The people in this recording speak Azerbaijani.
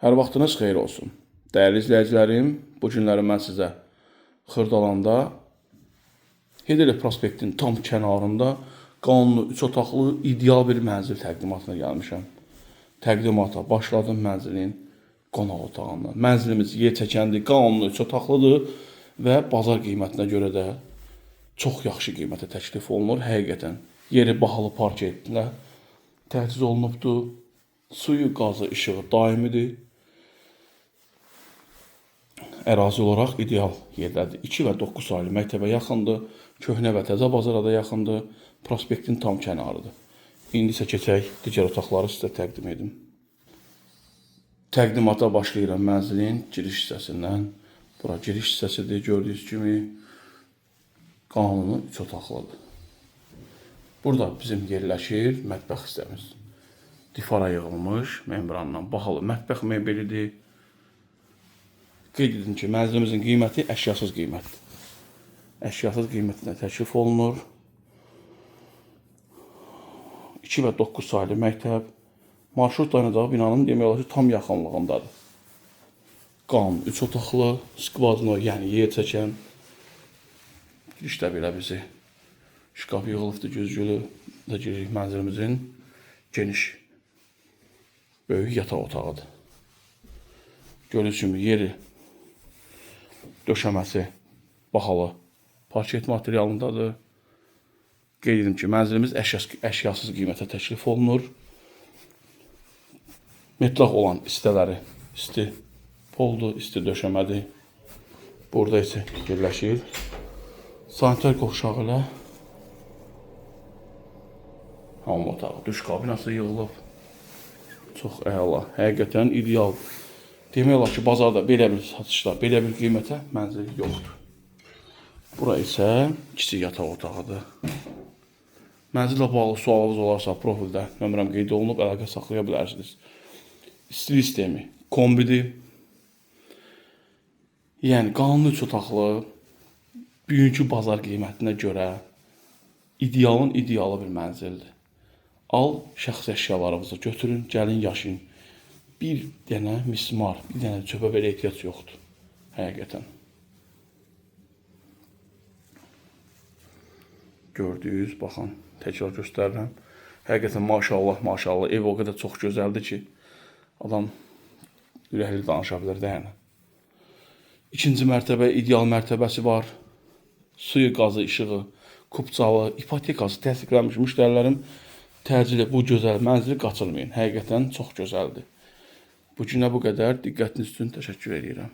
Hər vaxtınız xeyir olsun. Dəyərli izləyicilərim, bu günləri mən sizə Xırdalanda Heydər prospektin tam kənarında qanunlu 3 otaqlı ideal bir mənzil təqdimatına gəlmişəm. Təqdimata başladım mənzilin qonaq otağından. Mənzilimiz yer çəkəndir, qanunlu 3 otaqlıdır və bazar qiymətinə görə də çox yaxşı qiymətə təklif olunur. Həqiqətən yeri bahalı parketlə təchiz olunubdur. Suyu, qazı, işığı daimidir. Ərazi olaraq ideal yerdədir. 2 və 9 saylı məktəbə yaxındır. Köhnə və təzə bazara da yaxındır. Prospektin tam kənarıdır. İndi isə keçək digər otaqları sizə təqdim edim. Təqdimata başlayıram mənzilin giriş hissəsindən. Bura giriş hissəsidir. Gördüyünüz kimi qanunlu 3 otaqlıdır. Burada bizim yerləşir mətbəx hissəmiz. Difara yığılmış membranla bahalı mətbəx mebelidir. Qeyd edim ki, mənzilimizin qiyməti əşyasız qiymətdir. Əşyasız qiymətinə təklif olunur. 2 və 9 saylı məktəb. Marşrut dayanacağı binanın demək olar ki, tam yaxınlığındadır. Qanun 3 otaqlı, skvazno, yəni yer çəkən. Girişdə belə bizi şkaf yığılıbdır, güzgülü də giririk mənzilimizin geniş, böyük yataq otağıdır. Gördüyünüz kimi yeri, döşəməsi bahalı parket materialındadır. Qeyd edim ki, mənzilimiz əşyasız qiymətə təklif olunur. Metlaq olan istələri isti poldur, isti döşəmədir. Burada isə yerləşir sanitar qovşağı ilə hamam otağı, duş kabinası yığılıb. Çox əla, həqiqətən ideal. Demək olar ki, bazarda belə bir satışda, belə bir qiymətə mənzil yoxdur. Bura isə kiçik yataq otağıdır. Mənzillə bağlı sualınız olarsa profildə nömrəm qeyd olunub, əlaqə saxlaya bilərsiniz. İstilik sistemi kombidir. Yəni, qanunlu 3 otaqlı, bugünkü bazar qiymətinə görə idealın idealı bir mənzildir. Al, şəxsi əşyalarınızı götürün, gəlin yaşayın. Bir dənə mismar, bir dənə çöpə belə ehtiyac yoxdur. Həqiqətən. Gördüyünüz, baxın, təkrar göstərirəm. Həqiqətən maşallah, maşallah, ev o qədər çox gözəldir ki, adam ürəkli danışa bilər də yəni. İkinci mərtəbə, ideal mərtəbəsi var. Suyu, qazı, işığı, kupçalı, ipotekası təsdiqlənmiş müştərilərim təcili bu gözəl mənzili qaçırmayın. Həqiqətən çox gözəldir. Bu günə bu qədər. Diqqətiniz üçün təşəkkür edirəm.